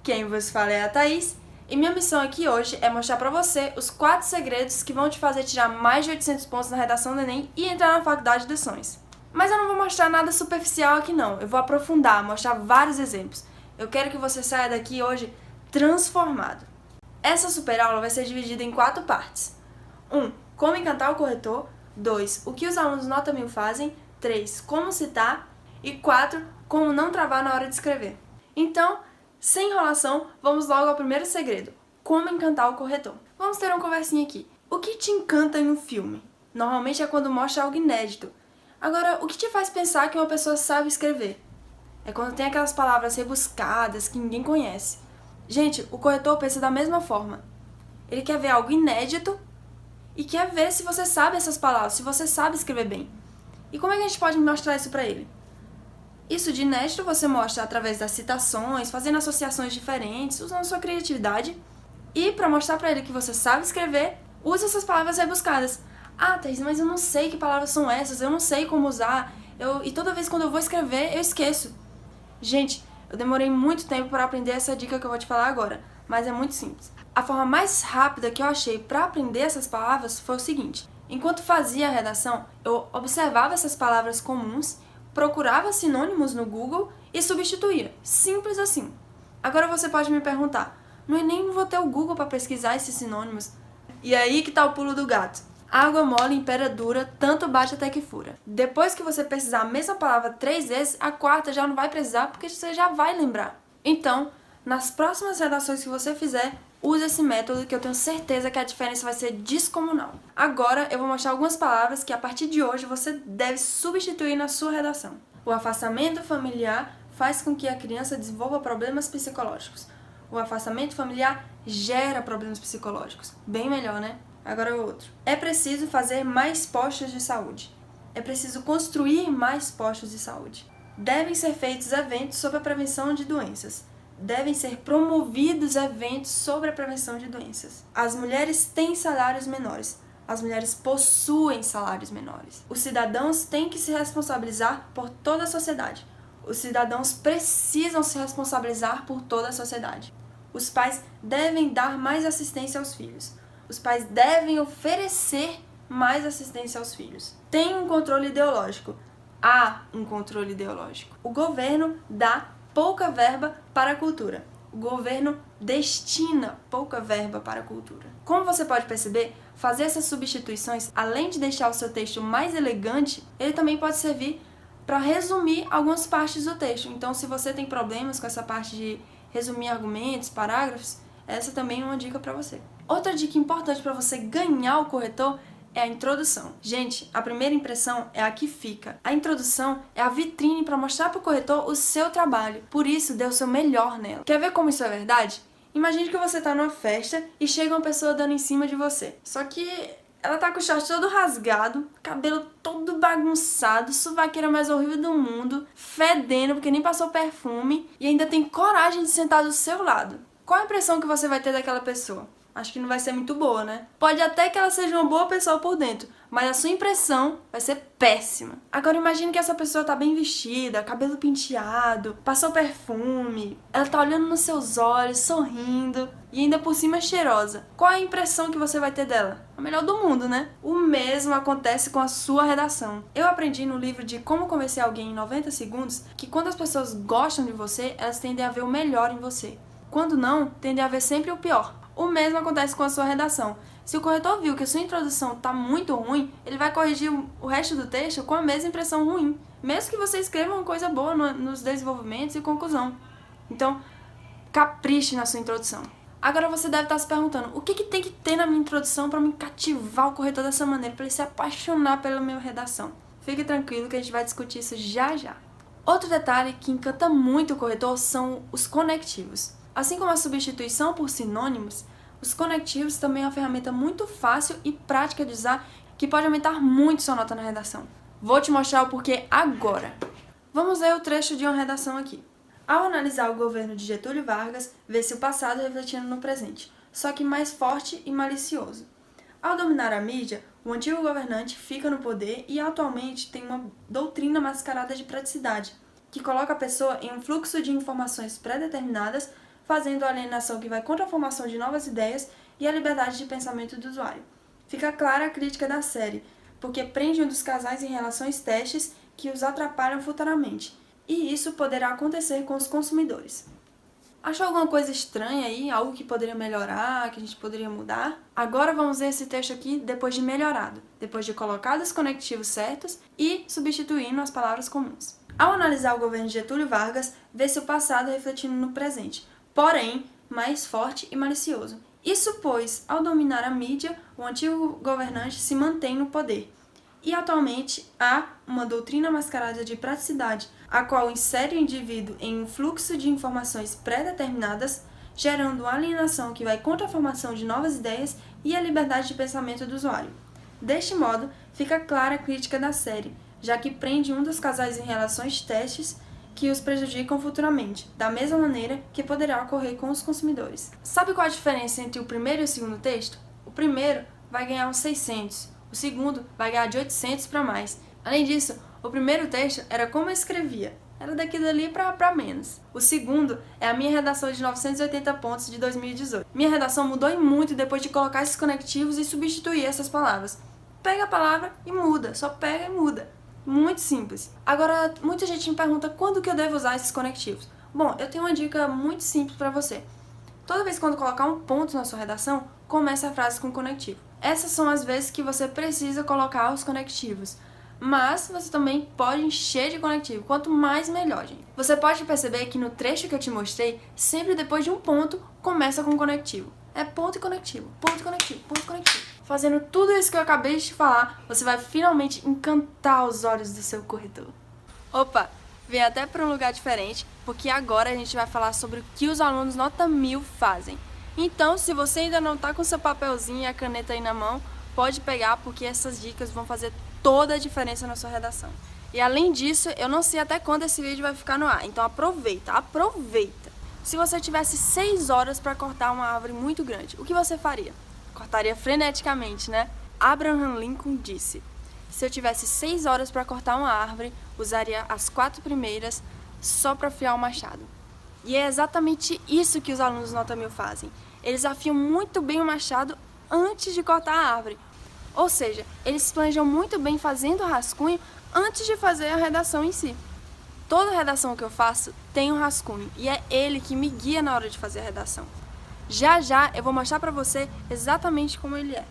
Quem vos fala é a Thaís, e minha missão aqui hoje é mostrar pra você os 4 segredos que vão te fazer tirar mais de 800 pontos na redação do Enem e entrar na faculdade dos sonhos. Mas eu não vou mostrar nada superficial aqui não, eu vou aprofundar, mostrar vários exemplos. Eu quero que você saia daqui hoje transformado. Essa super aula vai ser dividida em 4 partes. 1. Como encantar o corretor. 2. O que os alunos nota 1000 fazem. 3. Como citar. E 4. Como não travar na hora de escrever. Então, sem enrolação, vamos logo ao primeiro segredo. Como encantar o corretor. Vamos ter uma conversinha aqui. O que te encanta em um filme? Normalmente é quando mostra algo inédito. Agora, o que te faz pensar que uma pessoa sabe escrever? É quando tem aquelas palavras rebuscadas que ninguém conhece. Gente, o corretor pensa da mesma forma. Ele quer ver algo inédito e quer ver se você sabe essas palavras, se você sabe escrever bem. E como é que a gente pode mostrar isso pra ele? Isso de inédito você mostra através das citações, fazendo associações diferentes, usando sua criatividade. E para mostrar pra ele que você sabe escrever, use essas palavras rebuscadas. Ah, Thaís, mas eu não sei que palavras são essas, eu não sei como usar. E toda vez quando eu vou escrever, eu esqueço. Gente, eu demorei muito tempo para aprender essa dica que eu vou te falar agora, mas é muito simples. A forma mais rápida que eu achei para aprender essas palavras foi o seguinte. Enquanto fazia a redação, eu observava essas palavras comuns, procurava sinônimos no Google e substituía. Simples assim. Agora você pode me perguntar, no Enem não vou ter o Google para pesquisar esses sinônimos? E aí que tá o pulo do gato. Água mole em pedra dura, tanto bate até que fura. Depois que você precisar a mesma palavra 3 vezes, a quarta já não vai precisar porque você já vai lembrar. Então, nas próximas redações que você fizer, use esse método que eu tenho certeza que a diferença vai ser descomunal. Agora eu vou mostrar algumas palavras que a partir de hoje você deve substituir na sua redação. O afastamento familiar faz com que a criança desenvolva problemas psicológicos. O afastamento familiar gera problemas psicológicos. Bem melhor, né? Agora o outro. É preciso fazer mais postos de saúde. É preciso construir mais postos de saúde. Devem ser feitos eventos sobre a prevenção de doenças. Devem ser promovidos eventos sobre a prevenção de doenças. As mulheres têm salários menores. As mulheres possuem salários menores. Os cidadãos têm que se responsabilizar por toda a sociedade. Os cidadãos precisam se responsabilizar por toda a sociedade. Os pais devem dar mais assistência aos filhos. Os pais devem oferecer mais assistência aos filhos. Tem um controle ideológico. Há um controle ideológico. O governo dá pouca verba para a cultura. O governo destina pouca verba para a cultura. Como você pode perceber, fazer essas substituições, além de deixar o seu texto mais elegante, ele também pode servir para resumir algumas partes do texto. Então, se você tem problemas com essa parte de resumir argumentos, parágrafos, essa também é uma dica para você. Outra dica importante para você ganhar o corretor é a introdução. Gente, a primeira impressão é a que fica. A introdução é a vitrine para mostrar para o corretor o seu trabalho. Por isso, dê o seu melhor nela. Quer ver como isso é verdade? Imagine que você está numa festa e chega uma pessoa dando em cima de você. Só que ela tá com o short todo rasgado, cabelo todo bagunçado, sovaqueira mais horrível do mundo, fedendo porque nem passou perfume e ainda tem coragem de sentar do seu lado. Qual a impressão que você vai ter daquela pessoa? Acho que não vai ser muito boa, né? Pode até que ela seja uma boa pessoa por dentro, mas a sua impressão vai ser péssima. Agora imagine que essa pessoa tá bem vestida, cabelo penteado, passou perfume, ela tá olhando nos seus olhos, sorrindo e ainda por cima é cheirosa. Qual a impressão que você vai ter dela? A melhor do mundo, né? O mesmo acontece com a sua redação. Eu aprendi no livro de Como Convencer Alguém em 90 Segundos que quando as pessoas gostam de você, elas tendem a ver o melhor em você. Quando não, tendem a ver sempre o pior. O mesmo acontece com a sua redação. Se o corretor viu que a sua introdução está muito ruim, ele vai corrigir o resto do texto com a mesma impressão ruim, mesmo que você escreva uma coisa boa nos desenvolvimentos e conclusão. Então, capriche na sua introdução. Agora você deve estar se perguntando, o que tem que ter na minha introdução para me cativar o corretor dessa maneira, para ele se apaixonar pela minha redação? Fique tranquilo que a gente vai discutir isso já já. Outro detalhe que encanta muito o corretor são os conectivos. Assim como a substituição por sinônimos, os conectivos também é uma ferramenta muito fácil e prática de usar que pode aumentar muito sua nota na redação. Vou te mostrar o porquê agora. Vamos ler o trecho de uma redação aqui. Ao analisar o governo de Getúlio Vargas, vê-se o passado refletindo no presente, só que mais forte e malicioso. Ao dominar a mídia, o antigo governante fica no poder e atualmente tem uma doutrina mascarada de praticidade, que coloca a pessoa em um fluxo de informações pré-determinadas, fazendo a alienação que vai contra a formação de novas ideias e a liberdade de pensamento do usuário. Fica clara a crítica da série, porque prende um dos casais em relações testes que os atrapalham futuramente, e isso poderá acontecer com os consumidores. Achou alguma coisa estranha aí? Algo que poderia melhorar, que a gente poderia mudar? Agora vamos ver esse texto aqui depois de melhorado, depois de colocado os conectivos certos e substituindo as palavras comuns. Ao analisar o governo de Getúlio Vargas, vê-se o passado refletindo no presente, porém mais forte e malicioso. Isso pois, ao dominar a mídia, o antigo governante se mantém no poder. E atualmente há uma doutrina mascarada de praticidade, a qual insere o indivíduo em um fluxo de informações pré-determinadas, gerando uma alienação que vai contra a formação de novas ideias e a liberdade de pensamento do usuário. Deste modo, fica clara a crítica da série, já que prende um dos casais em relações testes que os prejudicam futuramente, da mesma maneira que poderá ocorrer com os consumidores. Sabe qual a diferença entre o primeiro e o segundo texto? O primeiro vai ganhar uns 600, o segundo vai ganhar de 800 para mais. Além disso, o primeiro texto era como eu escrevia, era daqui dali para menos. O segundo é a minha redação de 980 pontos de 2018. Minha redação mudou e muito depois de colocar esses conectivos e substituir essas palavras. Pega a palavra e muda, só pega e muda. Muito simples. Agora, muita gente me pergunta quando que eu devo usar esses conectivos. Bom, eu tenho uma dica muito simples para você. Toda vez quando colocar um ponto na sua redação, comece a frase com conectivo. Essas são as vezes que você precisa colocar os conectivos. Mas você também pode encher de conectivo, quanto mais melhor, gente. Você pode perceber que no trecho que eu te mostrei, sempre depois de um ponto, começa com conectivo. É ponto e conectivo, ponto e conectivo, ponto e conectivo. Fazendo tudo isso que eu acabei de te falar, você vai finalmente encantar os olhos do seu corretor. Opa, vem até para um lugar diferente, porque agora a gente vai falar sobre o que os alunos nota 1000 fazem. Então, se você ainda não está com seu papelzinho e a caneta aí na mão, pode pegar, porque essas dicas vão fazer toda a diferença na sua redação. E além disso, eu não sei até quando esse vídeo vai ficar no ar, então aproveita. Se você tivesse 6 horas para cortar uma árvore muito grande, o que você faria? Cortaria freneticamente, né? Abraham Lincoln disse: se eu tivesse 6 horas para cortar uma árvore, usaria as 4 primeiras só para afiar o machado. E é exatamente isso que os alunos nota 1000 fazem. Eles afiam muito bem o machado antes de cortar a árvore. Ou seja, eles planejam muito bem fazendo o rascunho antes de fazer a redação em si. Toda redação que eu faço tem um rascunho e é ele que me guia na hora de fazer a redação. Já já eu vou mostrar pra você exatamente como ele é.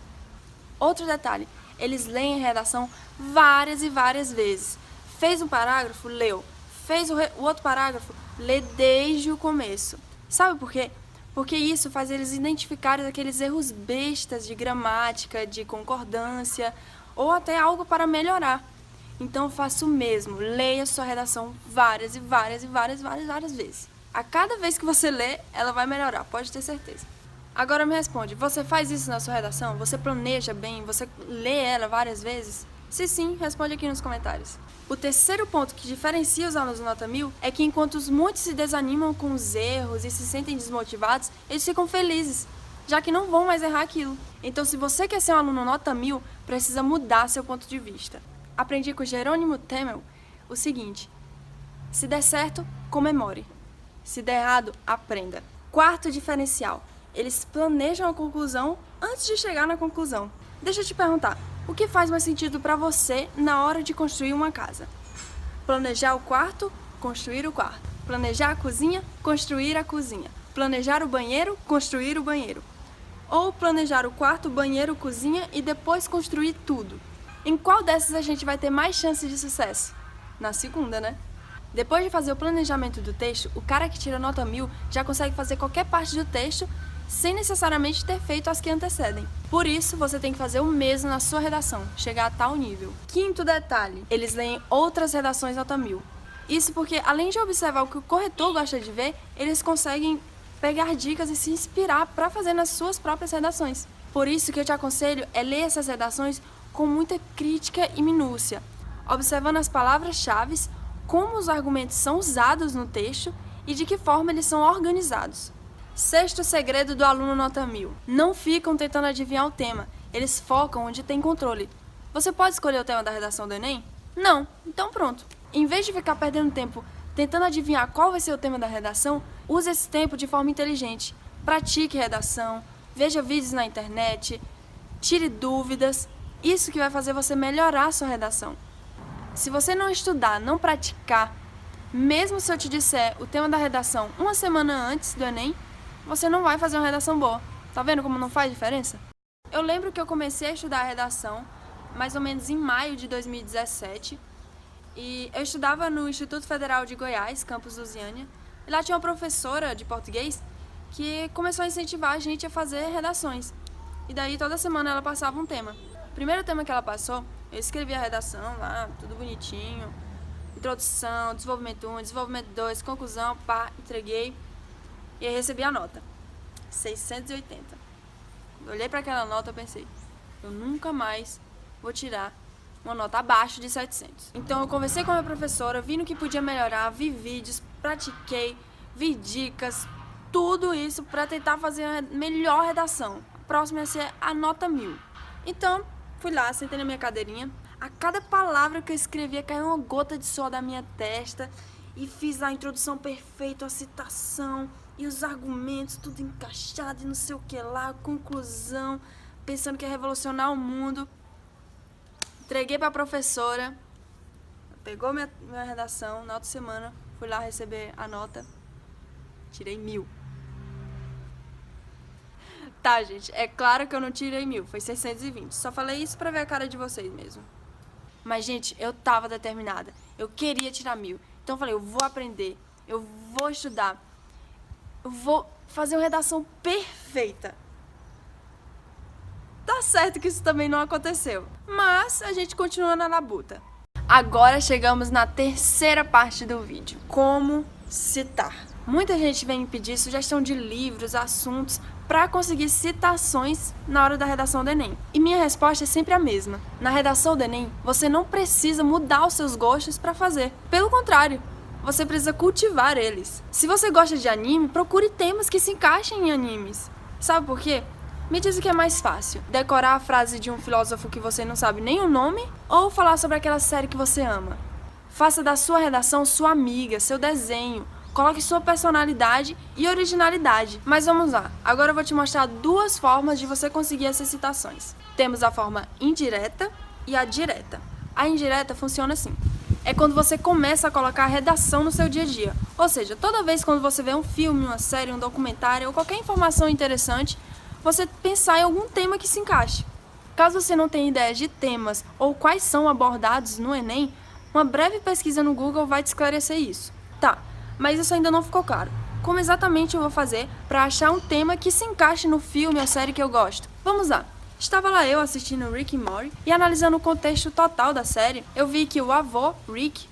Outro detalhe, eles leem a redação várias e várias vezes. Fez um parágrafo, leu. Fez o outro parágrafo, lê desde o começo. Sabe por quê? Porque isso faz eles identificarem aqueles erros bestas de gramática, de concordância, ou até algo para melhorar. Então eu faço o mesmo, leia sua redação várias e várias vezes. A cada vez que você lê, ela vai melhorar, pode ter certeza. Agora me responde, você faz isso na sua redação? Você planeja bem? Você lê ela várias vezes? Se sim, responde aqui nos comentários. O terceiro ponto que diferencia os alunos nota 1000 é que enquanto muitos se desanimam com os erros e se sentem desmotivados, eles ficam felizes, já que não vão mais errar aquilo. Então, se você quer ser um aluno nota 1000, precisa mudar seu ponto de vista. Aprendi com Jerônimo Temel o seguinte: se der certo, comemore. Se der errado, aprenda. Quarto diferencial: eles planejam a conclusão antes de chegar na conclusão. Deixa eu te perguntar, o que faz mais sentido para você na hora de construir uma casa? Planejar o quarto, construir o quarto. Planejar a cozinha, construir a cozinha. Planejar o banheiro, construir o banheiro. Ou planejar o quarto, banheiro, cozinha e depois construir tudo. Em qual dessas a gente vai ter mais chance de sucesso? Na segunda, né? Depois de fazer o planejamento do texto, o cara que tira nota 1000 já consegue fazer qualquer parte do texto sem necessariamente ter feito as que antecedem. Por isso, você tem que fazer o mesmo na sua redação, chegar a tal nível. Quinto detalhe, eles leem outras redações nota 1000. Isso porque, além de observar o que o corretor gosta de ver, eles conseguem pegar dicas e se inspirar para fazer nas suas próprias redações. Por isso que eu te aconselho é ler essas redações com muita crítica e minúcia, observando as palavras-chave, como os argumentos são usados no texto e de que forma eles são organizados. Sexto segredo do aluno nota 1000. Não ficam tentando adivinhar o tema, eles focam onde tem controle. Você pode escolher o tema da redação do Enem? Não, então pronto. Em vez de ficar perdendo tempo tentando adivinhar qual vai ser o tema da redação, Use esse tempo de forma inteligente. Pratique redação, veja vídeos na internet, tire dúvidas. Isso que vai fazer você melhorar a sua redação. Se você não estudar, não praticar, mesmo se eu te disser o tema da redação uma semana antes do Enem, você não vai fazer uma redação boa. Tá vendo como não faz diferença? Eu lembro que eu comecei a estudar a redação mais ou menos em maio de 2017 e eu estudava no Instituto Federal de Goiás, campus Lusiânia, e lá tinha uma professora de português que começou a incentivar a gente a fazer redações. E daí toda semana ela passava um tema. O primeiro tema que ela passou, eu escrevi a redação lá, tudo bonitinho, introdução, desenvolvimento 1, desenvolvimento 2, conclusão, pá, entreguei e aí recebi a nota, 680. Quando eu olhei para aquela nota eu pensei, eu nunca mais vou tirar uma nota abaixo de 700. Então eu conversei com a minha professora, vi no que podia melhorar, vi vídeos, pratiquei, vi dicas, tudo isso para tentar fazer a melhor redação. A próxima ia ser a nota 1000. Então, fui lá, sentei na minha cadeirinha. A cada palavra que eu escrevia caiu uma gota de suor da minha testa e fiz a introdução perfeita, a citação e os argumentos, tudo encaixado e não sei o que lá, conclusão, pensando que ia revolucionar o mundo. Entreguei para a professora, pegou minha redação, na outra semana fui lá receber a nota, tirei 1000. Tá, gente, é claro que eu não tirei 1000, foi 620. Só falei isso pra ver a cara de vocês mesmo. Mas, gente, eu tava determinada. Eu queria tirar 1000. Então eu falei, eu vou aprender, eu vou estudar, eu vou fazer uma redação perfeita. Tá certo que isso também não aconteceu, mas a gente continua na labuta. Agora chegamos na terceira parte do vídeo, como citar. Muita gente vem me pedir sugestão de livros, assuntos, para conseguir citações na hora da redação do Enem. E minha resposta é sempre a mesma. Na redação do Enem, você não precisa mudar os seus gostos para fazer. Pelo contrário, você precisa cultivar eles. Se você gosta de anime, procure temas que se encaixem em animes. Sabe por quê? Me diz o que é mais fácil, decorar a frase de um filósofo que você não sabe nem o nome ou falar sobre aquela série que você ama? Faça da sua redação sua amiga, seu desenho. Coloque sua personalidade e originalidade. Mas vamos lá, agora eu vou te mostrar duas formas de você conseguir essas citações. Temos a forma indireta e a direta. A indireta funciona assim. É quando você começa a colocar a redação no seu dia a dia. Ou seja, toda vez quando você vê um filme, uma série, um documentário ou qualquer informação interessante, você pensar em algum tema que se encaixe. Caso você não tenha ideia de temas ou quais são abordados no Enem, uma breve pesquisa no Google vai te esclarecer isso. Tá, mas isso ainda não ficou claro. Como exatamente eu vou fazer para achar um tema que se encaixe no filme ou série que eu gosto? Vamos lá. Estava lá eu assistindo Rick and Morty e analisando o contexto total da série, eu vi que o avô, Rick,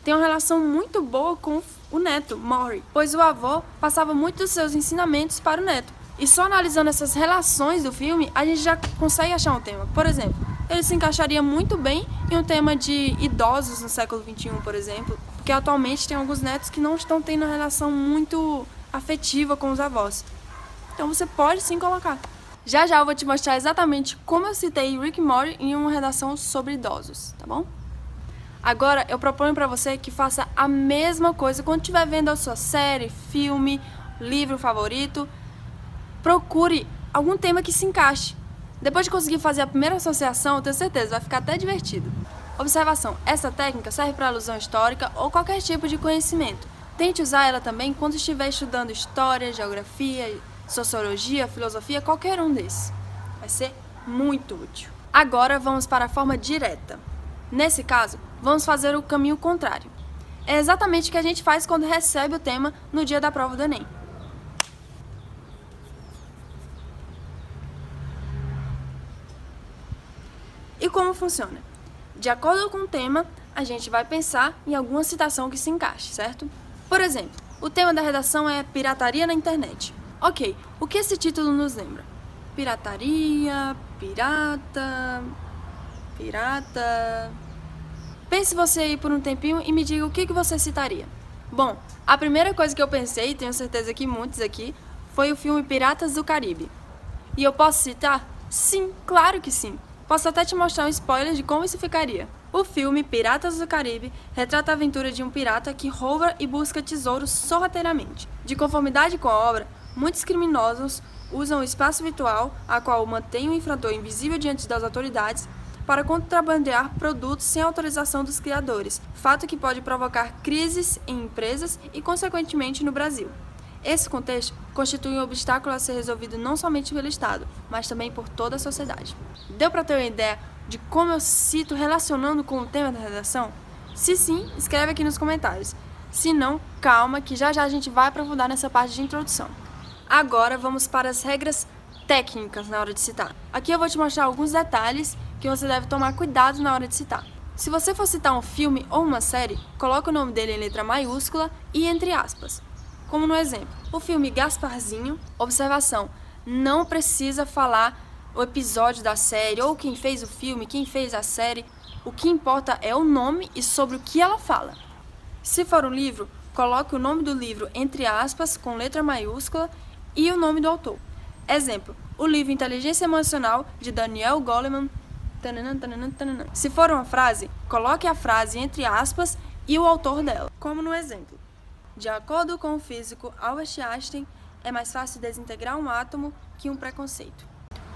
tem uma relação muito boa com o neto, Morty, pois o avô passava muitos dos seus ensinamentos para o neto. E só analisando essas relações do filme, a gente já consegue achar um tema. Por exemplo, ele se encaixaria muito bem em um tema de idosos no século XXI, por exemplo, porque atualmente tem alguns netos que não estão tendo uma relação muito afetiva com os avós. Então você pode sim colocar. Já já eu vou te mostrar exatamente como eu citei Rick and Morty em uma redação sobre idosos, tá bom? Agora eu proponho para você que faça a mesma coisa quando estiver vendo a sua série, filme, livro favorito. Procure algum tema que se encaixe. Depois de conseguir fazer a primeira associação, eu tenho certeza, vai ficar até divertido. Observação, essa técnica serve para alusão histórica ou qualquer tipo de conhecimento. Tente usar ela também quando estiver estudando história, geografia, sociologia, filosofia, qualquer um desses. Vai ser muito útil. Agora vamos para a forma direta. Nesse caso, vamos fazer o caminho contrário. É exatamente o que a gente faz quando recebe o tema no dia da prova do Enem. E como funciona? De acordo com o tema, a gente vai pensar em alguma citação que se encaixe, certo? Por exemplo, o tema da redação é pirataria na internet. Ok, o que esse título nos lembra? Pirataria, pirata... Pense você aí por um tempinho e me diga o que você citaria. Bom, a primeira coisa que eu pensei, tenho certeza que muitos aqui, foi o filme Piratas do Caribe. E eu posso citar? Sim, claro que sim. Posso até te mostrar um spoiler de como isso ficaria. O filme Piratas do Caribe retrata a aventura de um pirata que rouba e busca tesouros sorrateiramente. De conformidade com a obra, muitos criminosos usam o espaço virtual, a qual mantém o infrator invisível diante das autoridades, para contrabandear produtos sem autorização dos criadores, fato que pode provocar crises em empresas e, consequentemente, no Brasil. Esse contexto constitui um obstáculo a ser resolvido não somente pelo Estado, mas também por toda a sociedade. Deu para ter uma ideia de como eu cito relacionando com o tema da redação? Se sim, escreve aqui nos comentários. Se não, calma que já a gente vai aprofundar nessa parte de introdução. Agora vamos para as regras técnicas na hora de citar. Aqui eu vou te mostrar alguns detalhes que você deve tomar cuidado na hora de citar. Se você for citar um filme ou uma série, coloque o nome dele em letra maiúscula e entre aspas. Como no exemplo, o filme Gasparzinho, observação, não precisa falar o episódio da série ou quem fez o filme, quem fez a série. O que importa é o nome e sobre o que ela fala. Se for um livro, coloque o nome do livro entre aspas com letra maiúscula e o nome do autor. Exemplo, o livro Inteligência Emocional, de Daniel Goleman. Se for uma frase, coloque a frase entre aspas e o autor dela. Como no exemplo, de acordo com o físico Albert Einstein, é mais fácil desintegrar um átomo que um preconceito.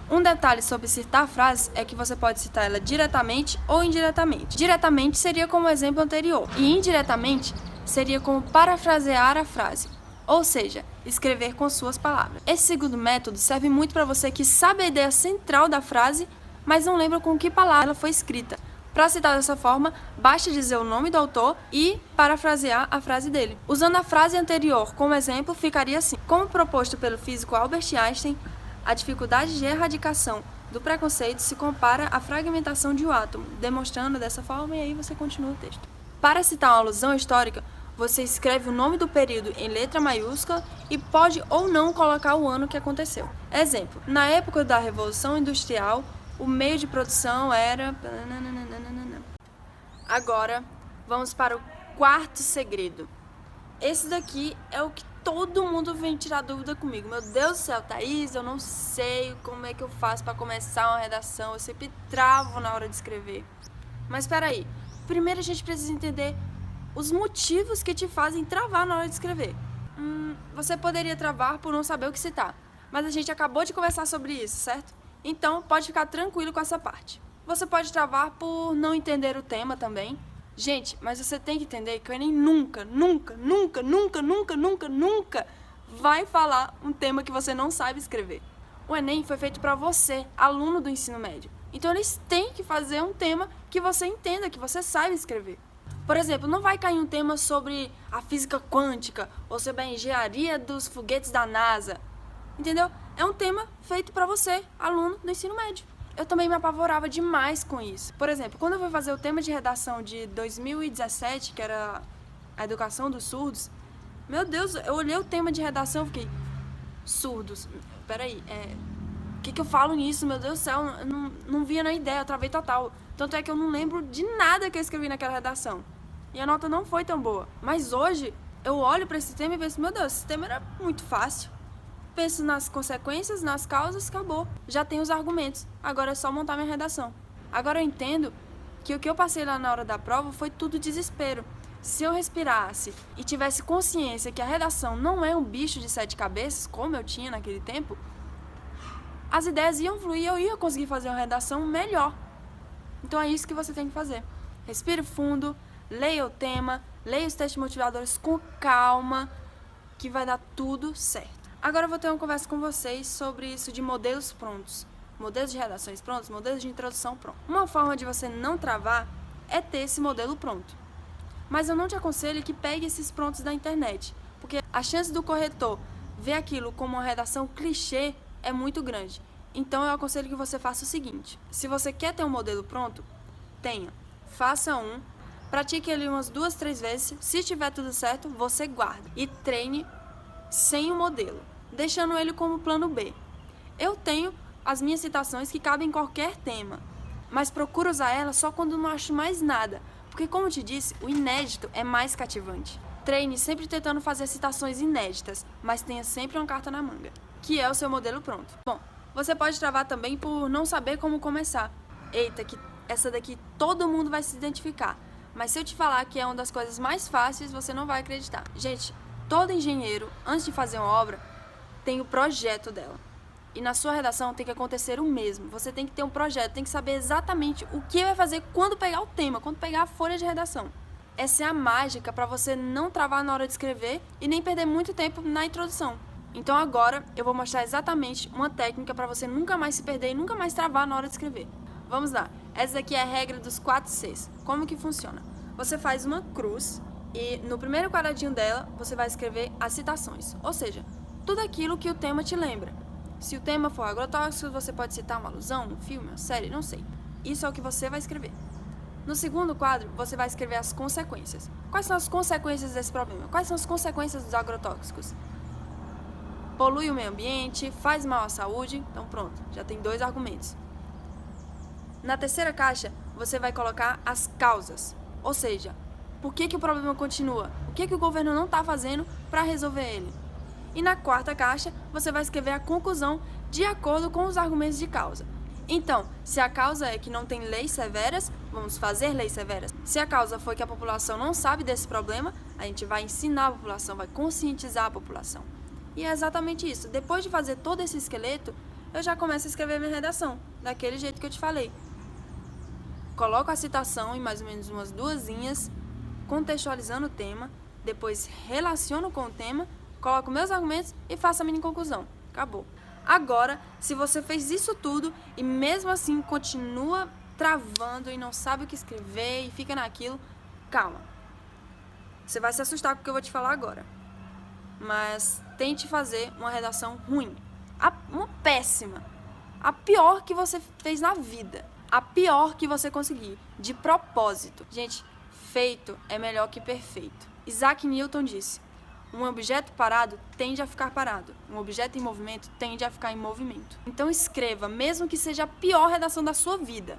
Um detalhe sobre citar frases é que você pode citar ela diretamente ou indiretamente. Diretamente seria como o exemplo anterior, e indiretamente seria como parafrasear a frase, ou seja, escrever com suas palavras. Esse segundo método serve muito para você que sabe a ideia central da frase, mas não lembra com que palavra ela foi escrita. Para citar dessa forma, basta dizer o nome do autor e parafrasear a frase dele. Usando a frase anterior como exemplo, ficaria assim: como proposto pelo físico Albert Einstein, a dificuldade de erradicação do preconceito se compara à fragmentação de um átomo, demonstrando dessa forma, e aí você continua o texto. Para citar uma alusão histórica, você escreve o nome do período em letra maiúscula e pode ou não colocar o ano que aconteceu. Exemplo, na época da Revolução Industrial, o meio de produção era... Agora, vamos para o quarto segredo. Esse daqui é o que todo mundo vem tirar dúvida comigo. Meu Deus do céu, Thaís, eu não sei como é que eu faço para começar uma redação. Eu sempre travo na hora de escrever. Mas espera aí. Primeiro a gente precisa entender os motivos que te fazem travar na hora de escrever. Você poderia travar por não saber o que citar. Mas a gente acabou de conversar sobre isso, certo? Então, pode ficar tranquilo com essa parte. Você pode travar por não entender o tema também. Gente, mas você tem que entender que o Enem nunca vai falar um tema que você não sabe escrever. O Enem foi feito para você, aluno do ensino médio. Então eles têm que fazer um tema que você entenda, que você saiba escrever. Por exemplo, não vai cair um tema sobre a física quântica ou sobre a engenharia dos foguetes da NASA. Entendeu? É um tema feito para você, aluno do ensino médio. Eu também me apavorava demais com isso. Por exemplo, quando eu fui fazer o tema de redação de 2017, que era a educação dos surdos, meu Deus, eu olhei o tema de redação e fiquei, surdos, peraí, o que eu falo nisso, meu Deus do céu, eu não via na ideia, eu travei total. Tanto é que eu não lembro de nada que eu escrevi naquela redação. E a nota não foi tão boa. Mas hoje, eu olho para esse tema e penso, meu Deus, esse tema era muito fácil. Penso nas consequências, nas causas, acabou. Já tenho os argumentos. Agora é só montar minha redação. Agora eu entendo que o que eu passei lá na hora da prova foi tudo desespero. Se eu respirasse e tivesse consciência que a redação não é um bicho de 7 cabeças, como eu tinha naquele tempo, as ideias iam fluir e eu ia conseguir fazer uma redação melhor. Então é isso que você tem que fazer. Respire fundo, leia o tema, leia os textos motivadores com calma, que vai dar tudo certo. Agora eu vou ter uma conversa com vocês sobre isso de modelos prontos. Modelos de redações prontos, modelos de introdução prontos. Uma forma de você não travar é ter esse modelo pronto. Mas eu não te aconselho que pegue esses prontos da internet, porque a chance do corretor ver aquilo como uma redação clichê é muito grande. Então eu aconselho que você faça o seguinte: se você quer ter um modelo pronto, tenha. Faça um, pratique ele umas 2, 3 vezes. Se tiver tudo certo, você guarda e treine sem o modelo, deixando ele como plano B. Eu tenho as minhas citações que cabem em qualquer tema, mas procuro usar elas só quando não acho mais nada, porque, como eu te disse, o inédito é mais cativante. Treine sempre tentando fazer citações inéditas, mas tenha sempre uma carta na manga, que é o seu modelo pronto. Bom, você pode travar também por não saber como começar. Eita, que essa daqui todo mundo vai se identificar. Mas se eu te falar que é uma das coisas mais fáceis, você não vai acreditar. Gente, todo engenheiro, antes de fazer uma obra, tem o projeto dela. E na sua redação tem que acontecer o mesmo. Você tem que ter um projeto, tem que saber exatamente o que vai fazer quando pegar o tema, quando pegar a folha de redação. Essa é a mágica para você não travar na hora de escrever e nem perder muito tempo na introdução. Então agora eu vou mostrar exatamente uma técnica para você nunca mais se perder e nunca mais travar na hora de escrever. Vamos lá. Essa aqui é a regra dos 4 Cs. Como que funciona? Você faz uma cruz e no primeiro quadradinho dela você vai escrever as citações. Ou seja, tudo aquilo que o tema te lembra. Se o tema for agrotóxico, você pode citar uma alusão, um filme, uma série, não sei. Isso é o que você vai escrever. No segundo quadro, você vai escrever as consequências. Quais são as consequências desse problema? Quais são as consequências dos agrotóxicos? Polui o meio ambiente, faz mal à saúde. Então pronto, já tem 2 argumentos. Na terceira caixa, você vai colocar as causas. Ou seja, por que o problema continua? O que o governo não está fazendo para resolver ele? E na quarta caixa, você vai escrever a conclusão de acordo com os argumentos de causa. Então, se a causa é que não tem leis severas, vamos fazer leis severas. Se a causa foi que a população não sabe desse problema, a gente vai ensinar a população, vai conscientizar a população. E é exatamente isso. Depois de fazer todo esse esqueleto, eu já começo a escrever minha redação, daquele jeito que eu te falei. Coloco a citação em mais ou menos umas 2 linhas, contextualizando o tema, depois relaciono com o tema, coloco meus argumentos e faço a mini conclusão. Acabou. Agora, se você fez isso tudo e mesmo assim continua travando e não sabe o que escrever e fica naquilo, calma. Você vai se assustar com o que eu vou te falar agora. Mas tente fazer uma redação ruim. Uma péssima. A pior que você fez na vida. A pior que você conseguir. De propósito. Gente, feito é melhor que perfeito. Isaac Newton disse: um objeto parado tende a ficar parado. Um objeto em movimento tende a ficar em movimento. Então escreva, mesmo que seja a pior redação da sua vida.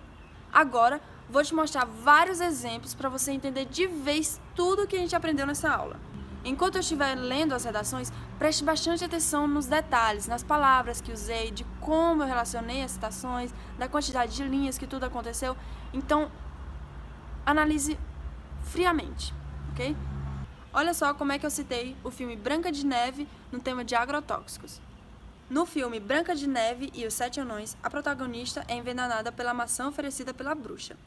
Agora, vou te mostrar vários exemplos para você entender de vez tudo que a gente aprendeu nessa aula. Enquanto eu estiver lendo as redações, preste bastante atenção nos detalhes, nas palavras que usei, de como eu relacionei as citações, da quantidade de linhas que tudo aconteceu. Então, analise friamente, ok? Olha só como é que eu citei o filme Branca de Neve no tema de agrotóxicos. No filme Branca de Neve e os 7 Anões, a protagonista é envenenada pela maçã oferecida pela bruxa.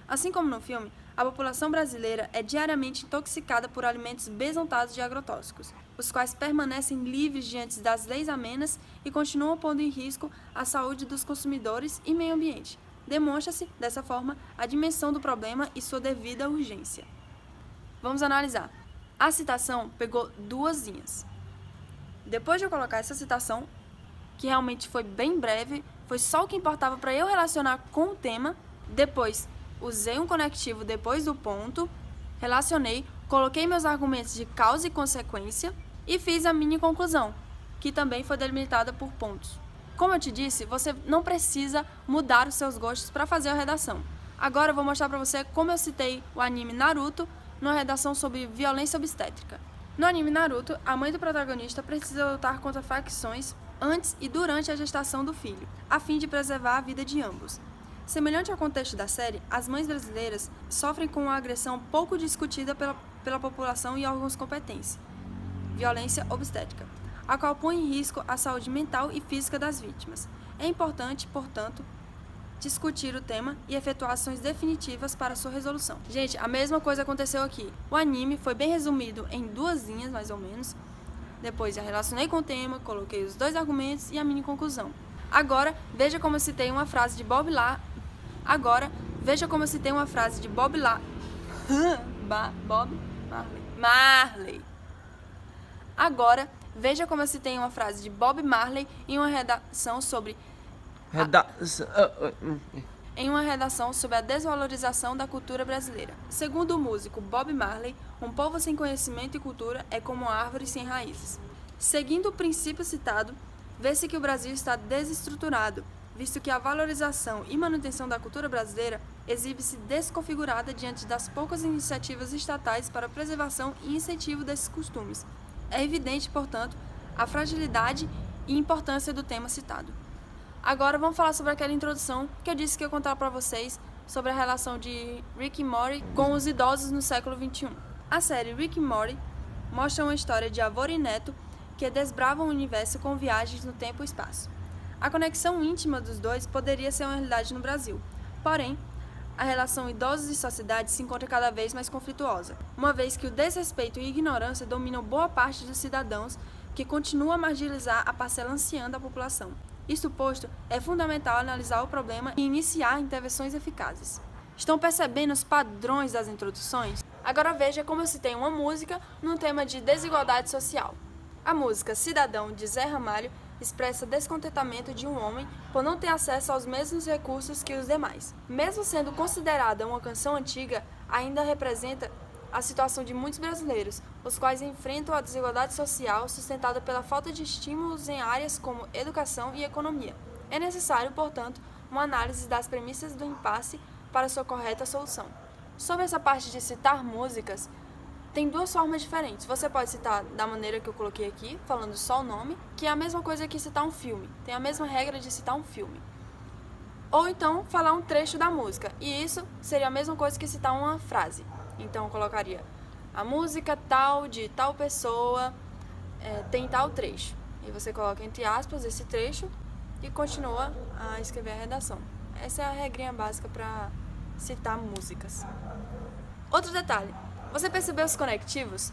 Assim como no filme, a população brasileira é diariamente intoxicada por alimentos besuntados de agrotóxicos, os quais permanecem livres diante das leis amenas e continuam pondo em risco a saúde dos consumidores e meio ambiente. Demonstra-se, dessa forma, a dimensão do problema e sua devida urgência. Vamos analisar. A citação pegou 2 linhas. Depois de eu colocar essa citação, que realmente foi bem breve, foi só o que importava para eu relacionar com o tema, depois usei um conectivo depois do ponto, relacionei, coloquei meus argumentos de causa e consequência e fiz a mini conclusão, que também foi delimitada por pontos. Como eu te disse, você não precisa mudar os seus gostos para fazer a redação. Agora eu vou mostrar para você como eu citei o anime Naruto numa redação sobre violência obstétrica. No anime Naruto, a mãe do protagonista precisa lutar contra facções antes e durante a gestação do filho, a fim de preservar a vida de ambos. Semelhante ao contexto da série, as mães brasileiras sofrem com uma agressão pouco discutida pela população e órgãos competentes, violência obstétrica, a qual põe em risco a saúde mental e física das vítimas. É importante, portanto, discutir o tema e efetuar ações definitivas para sua resolução. Gente, a mesma coisa aconteceu aqui. O anime foi bem resumido em 2 linhas, mais ou menos. Depois eu relacionei com o tema, coloquei os 2 argumentos e a mini conclusão. Agora, veja como eu citei uma frase de Bob Marley. Agora, veja como eu citei uma frase de Bob Marley em uma redação sobre a desvalorização da cultura brasileira. Segundo o músico Bob Marley, um povo sem conhecimento e cultura é como uma árvore sem raízes. Seguindo o princípio citado, vê-se que o Brasil está desestruturado, visto que a valorização e manutenção da cultura brasileira exibe-se desconfigurada diante das poucas iniciativas estatais para a preservação e incentivo desses costumes. É evidente, portanto, a fragilidade e importância do tema citado. Agora vamos falar sobre aquela introdução que eu disse que ia contar para vocês sobre a relação de Rick e Morty com os idosos no século XXI. A série Rick e Morty mostra uma história de avô e neto que desbravam o universo com viagens no tempo e espaço. A conexão íntima dos dois poderia ser uma realidade no Brasil, porém, a relação idosos e sociedade se encontra cada vez mais conflituosa, uma vez que o desrespeito e a ignorância dominam boa parte dos cidadãos que continuam a marginalizar a parcela anciã da população. Isto posto, é fundamental analisar o problema e iniciar intervenções eficazes. Estão percebendo os padrões das introduções? Agora veja como eu citei uma música num tema de desigualdade social. A música Cidadão, de Zé Ramalho, expressa descontentamento de um homem por não ter acesso aos mesmos recursos que os demais. Mesmo sendo considerada uma canção antiga, ainda representa a situação de muitos brasileiros, os quais enfrentam a desigualdade social sustentada pela falta de estímulos em áreas como educação e economia. É necessário, portanto, uma análise das premissas do impasse para sua correta solução. Sobre essa parte de citar músicas, tem duas formas diferentes. Você pode citar da maneira que eu coloquei aqui, falando só o nome, que é a mesma coisa que citar um filme. Tem a mesma regra de citar um filme. Ou então, falar um trecho da música. E isso seria a mesma coisa que citar uma frase. Então, eu colocaria a música tal, de tal pessoa, tem tal trecho. E você coloca entre aspas esse trecho e continua a escrever a redação. Essa é a regrinha básica para citar músicas. Outro detalhe. Você percebeu os conectivos?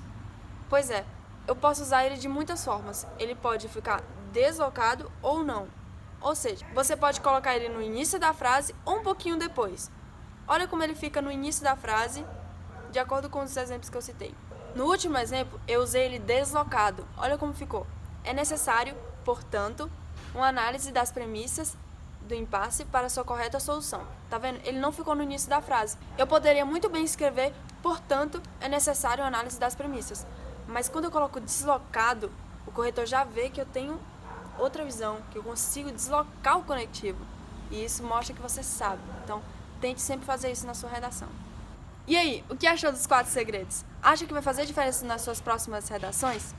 Pois é, eu posso usar ele de muitas formas. Ele pode ficar deslocado ou não. Ou seja, você pode colocar ele no início da frase ou um pouquinho depois. Olha como ele fica no início da frase, de acordo com os exemplos que eu citei. No último exemplo, eu usei ele deslocado. Olha como ficou. É necessário, portanto, uma análise das premissas do impasse para sua correta solução. Tá vendo? Ele não ficou no início da frase. Eu poderia muito bem escrever, portanto, é necessário uma análise das premissas. Mas quando eu coloco deslocado, o corretor já vê que eu tenho outra visão, que eu consigo deslocar o conectivo. E isso mostra que você sabe. Então, tente sempre fazer isso na sua redação. E aí, o que achou dos 4 segredos? Acha que vai fazer diferença nas suas próximas redações?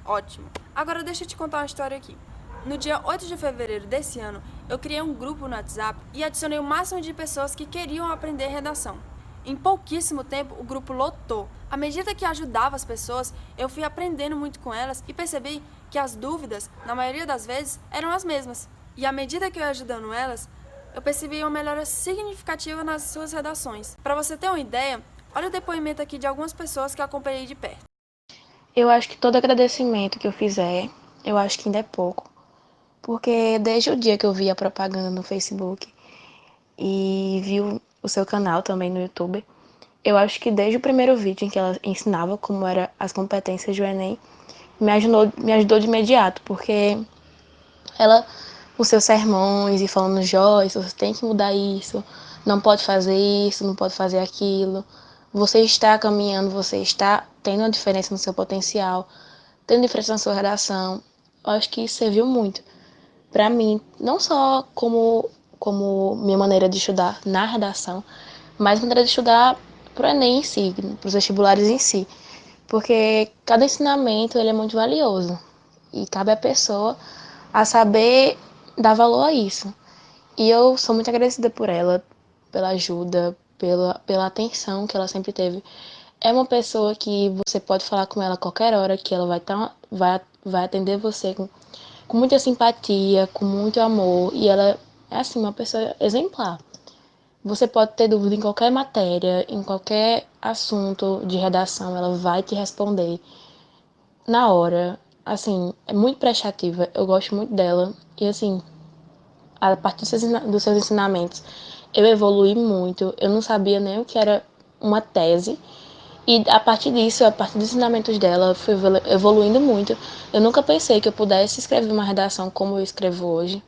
Ótimo! Agora deixa eu te contar uma história aqui. No dia 8 de fevereiro desse ano, eu criei um grupo no WhatsApp e adicionei o máximo de pessoas que queriam aprender redação. Em pouquíssimo tempo, o grupo lotou. À medida que ajudava as pessoas, eu fui aprendendo muito com elas e percebi que as dúvidas, na maioria das vezes, eram as mesmas. E à medida que eu ia ajudando elas, eu percebi uma melhora significativa nas suas redações. Para você ter uma ideia, olha o depoimento aqui de algumas pessoas que eu acompanhei de perto. Eu acho que todo agradecimento que eu fizer, eu acho que ainda é pouco. Porque desde o dia que eu vi a propaganda no Facebook e vi o seu canal também no YouTube, eu acho que desde o primeiro vídeo em que ela ensinava como eram as competências do Enem, me ajudou de imediato, porque ela, os seus sermões e falando, Joyce, você tem que mudar isso, não pode fazer isso, não pode fazer aquilo, você está caminhando, você está tendo uma diferença no seu potencial, tendo diferença na sua redação. Eu acho que isso serviu muito para mim, não só como minha maneira de estudar na redação, mas maneira de estudar para o Enem em si, para os vestibulares em si, porque cada ensinamento ele é muito valioso e cabe à pessoa a saber dar valor a isso. E eu sou muito agradecida por ela, pela ajuda, pela atenção que ela sempre teve. É uma pessoa que você pode falar com ela a qualquer hora, que ela vai atender você com muita simpatia, com muito amor, e ela é assim, uma pessoa exemplar. Você pode ter dúvida em qualquer matéria, em qualquer assunto de redação, ela vai te responder na hora. Assim, é muito prestativa, eu gosto muito dela. E assim, a partir dos seus ensinamentos, eu evolui muito. Eu não sabia nem o que era uma tese. E a partir disso, a partir dos ensinamentos dela, eu fui evoluindo muito. Eu nunca pensei que eu pudesse escrever uma redação como eu escrevo hoje,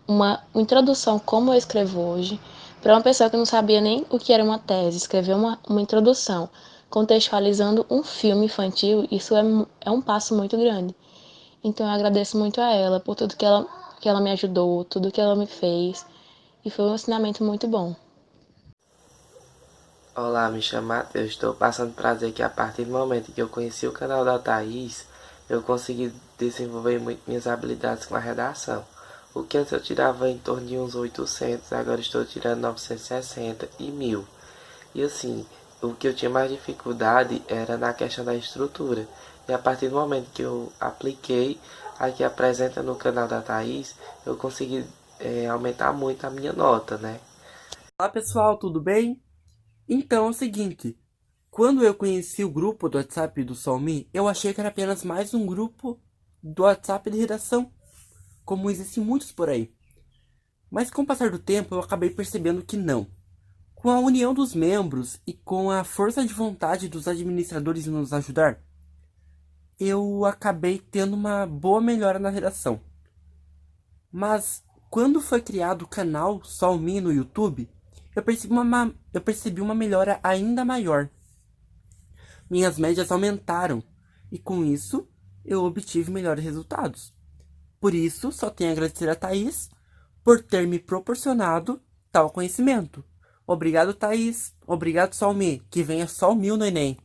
uma introdução como eu escrevo hoje, para uma pessoa que não sabia nem o que era uma tese, escrever uma introdução, contextualizando um filme infantil, isso é um passo muito grande. Então eu agradeço muito a ela por tudo que ela me ajudou, tudo que ela me fez, e foi um ensinamento muito bom. Olá, me chamo Matheus. Estou passando para dizer que a partir do momento que eu conheci o canal da Thaís, eu consegui desenvolver muito minhas habilidades com a redação. O que antes eu tirava em torno de uns 800, agora estou tirando 960 e 1000. E assim, o que eu tinha mais dificuldade era na questão da estrutura. E a partir do momento que eu apliquei a que apresenta no canal da Thaís, eu consegui aumentar muito a minha nota, né? Olá pessoal, tudo bem? Então é o seguinte, quando eu conheci o grupo do WhatsApp do Solmi, eu achei que era apenas mais um grupo do WhatsApp de redação, como existem muitos por aí. Mas com o passar do tempo eu acabei percebendo que não. Com a união dos membros e com a força de vontade dos administradores em nos ajudar, eu acabei tendo uma boa melhora na redação. Mas quando foi criado o canal Solmi no YouTube, eu percebi uma melhora ainda maior. Minhas médias aumentaram e com isso eu obtive melhores resultados. Por isso, só tenho a agradecer a Thaís por ter me proporcionado tal conhecimento. Obrigado, Thaís. Obrigado, Solmi. Que venha só o 1000 no Enem.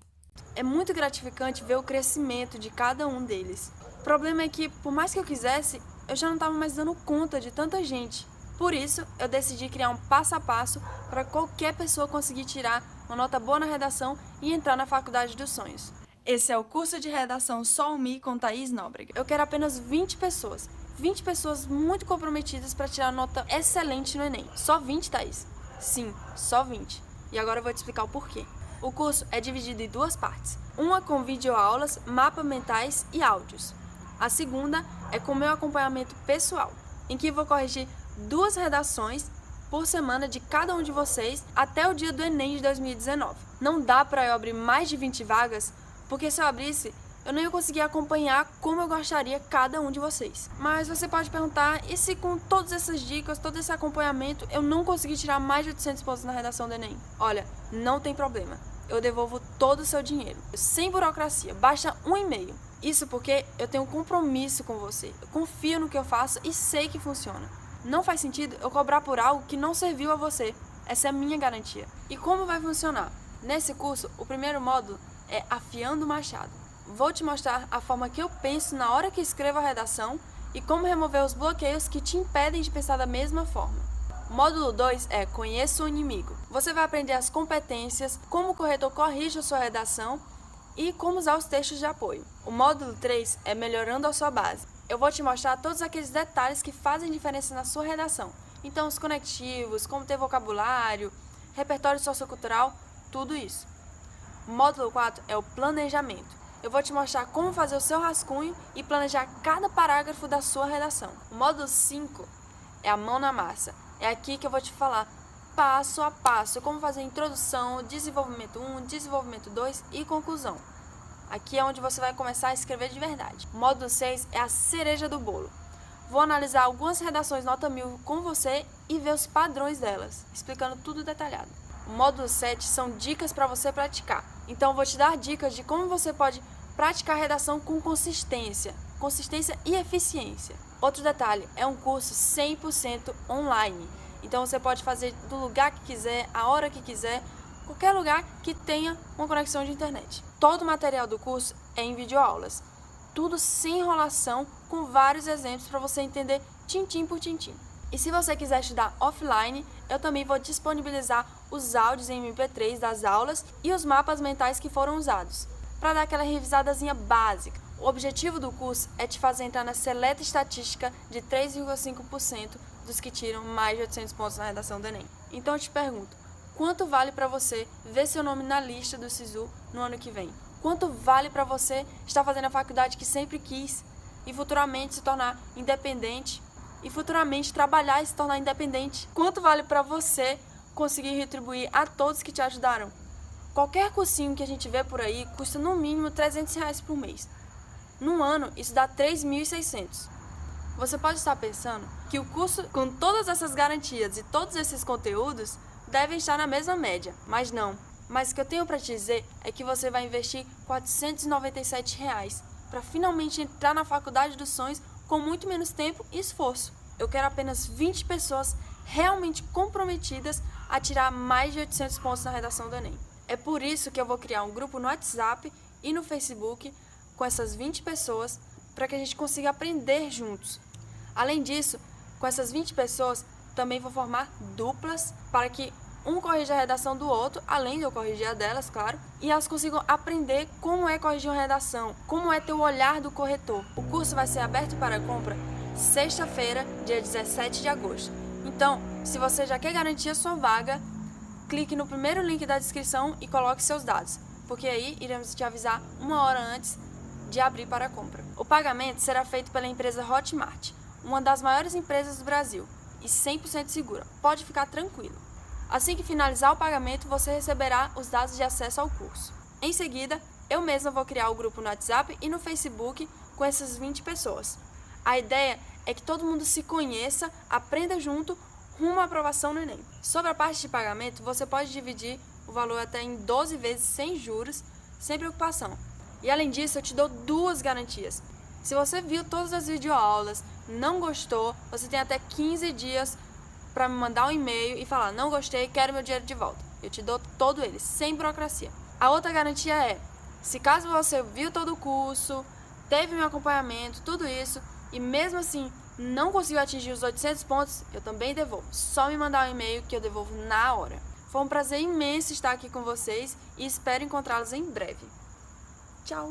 É muito gratificante ver o crescimento de cada um deles. O problema é que, por mais que eu quisesse, eu já não estava mais dando conta de tanta gente. Por isso, eu decidi criar um passo a passo para qualquer pessoa conseguir tirar uma nota boa na redação e entrar na faculdade dos sonhos. Esse é o curso de redação Solmi com Thaís Nóbrega. Eu quero apenas 20 pessoas. 20 pessoas muito comprometidas para tirar nota excelente no Enem. Só 20, Thaís? Sim, só 20. E agora eu vou te explicar o porquê. O curso é dividido em duas partes. Uma com videoaulas, mapas mentais e áudios. A segunda é com meu acompanhamento pessoal, em que vou corrigir 2 redações por semana de cada um de vocês até o dia do Enem de 2019. Não dá para eu abrir mais de 20 vagas, porque se eu abrisse, eu não ia conseguir acompanhar como eu gostaria cada um de vocês. Mas você pode perguntar, e se com todas essas dicas, todo esse acompanhamento, eu não conseguir tirar mais de 800 pontos na redação do Enem? Olha, não tem problema. Eu devolvo todo o seu dinheiro, sem burocracia, basta um e-mail. Isso porque eu tenho um compromisso com você, eu confio no que eu faço e sei que funciona. Não faz sentido eu cobrar por algo que não serviu a você, essa é a minha garantia. E como vai funcionar? Nesse curso, o primeiro módulo é Afiando o Machado. Vou te mostrar a forma que eu penso na hora que escrevo a redação e como remover os bloqueios que te impedem de pensar da mesma forma. O módulo 2 é Conheça o Inimigo. Você vai aprender as competências, como o corretor corrige a sua redação e como usar os textos de apoio. O módulo 3 é Melhorando a sua base. Eu vou te mostrar todos aqueles detalhes que fazem diferença na sua redação. Então, os conectivos, como ter vocabulário, repertório sociocultural, tudo isso. O módulo 4 é o Planejamento. Eu vou te mostrar como fazer o seu rascunho e planejar cada parágrafo da sua redação. O módulo 5 é a Mão na Massa. É aqui que eu vou te falar passo a passo como fazer introdução, desenvolvimento 1, desenvolvimento 2 e conclusão. Aqui é onde você vai começar a escrever de verdade. O módulo 6 é a cereja do bolo. Vou analisar algumas redações nota 1000 com você e ver os padrões delas, explicando tudo detalhado. O módulo 7 são dicas para você praticar. Então, eu vou te dar dicas de como você pode praticar a redação com consistência e eficiência. Outro detalhe, é um curso 100% online. Então, você pode fazer do lugar que quiser, a hora que quiser, qualquer lugar que tenha uma conexão de internet. Todo o material do curso é em videoaulas. Tudo sem enrolação, com vários exemplos para você entender tintim por tintim. E se você quiser estudar offline, eu também vou disponibilizar os áudios em MP3 das aulas e os mapas mentais que foram usados, para dar aquela revisadazinha básica. O objetivo do curso é te fazer entrar na seleta estatística de 3,5% dos que tiram mais de 800 pontos na redação do Enem. Então eu te pergunto, quanto vale para você ver seu nome na lista do SISU no ano que vem? Quanto vale para você estar fazendo a faculdade que sempre quis e futuramente se tornar independente? E futuramente trabalhar e se tornar independente? Quanto vale para você conseguir retribuir a todos que te ajudaram? Qualquer cursinho que a gente vê por aí custa no mínimo R$300 por mês. Num ano, isso dá 3.600. Você pode estar pensando que o curso, com todas essas garantias e todos esses conteúdos, deve estar na mesma média, mas não. Mas o que eu tenho para te dizer é que você vai investir R$497 para finalmente entrar na faculdade dos sonhos com muito menos tempo e esforço. Eu quero apenas 20 pessoas realmente comprometidas a tirar mais de 800 pontos na redação do Enem. É por isso que eu vou criar um grupo no WhatsApp e no Facebook com essas 20 pessoas para que a gente consiga aprender juntos. Além disso, Com essas 20 pessoas, também vou formar duplas para que um corrija a redação do outro, além de eu corrigir a delas, claro, e elas consigam aprender como é corrigir uma redação, como é ter o olhar do corretor. O curso vai ser aberto para compra sexta-feira, dia 17 de agosto. Então, se você já quer garantir a sua vaga, clique no primeiro link da descrição e coloque seus dados, porque aí iremos te avisar 1 hora antes de abrir para a compra. O pagamento será feito pela empresa Hotmart, uma das maiores empresas do Brasil, e 100% segura. Pode ficar tranquilo. Assim que finalizar o pagamento, você receberá os dados de acesso ao curso. Em seguida, eu mesma vou criar o grupo no WhatsApp e no Facebook com essas 20 pessoas. A ideia é que todo mundo se conheça, aprenda junto, rumo à aprovação no Enem. Sobre a parte de pagamento, você pode dividir o valor até em 12 vezes sem juros, sem preocupação. E além disso, eu te dou 2 garantias. Se você viu todas as videoaulas, não gostou, você tem até 15 dias para me mandar um e-mail e falar: não gostei, quero meu dinheiro de volta. Eu te dou todo ele, sem burocracia. A outra garantia é: se caso você viu todo o curso, teve meu acompanhamento, tudo isso, e mesmo assim não conseguiu atingir os 800 pontos, eu também devolvo. Só me mandar um e-mail que eu devolvo na hora. Foi um prazer imenso estar aqui com vocês e espero encontrá-los em breve. Tchau!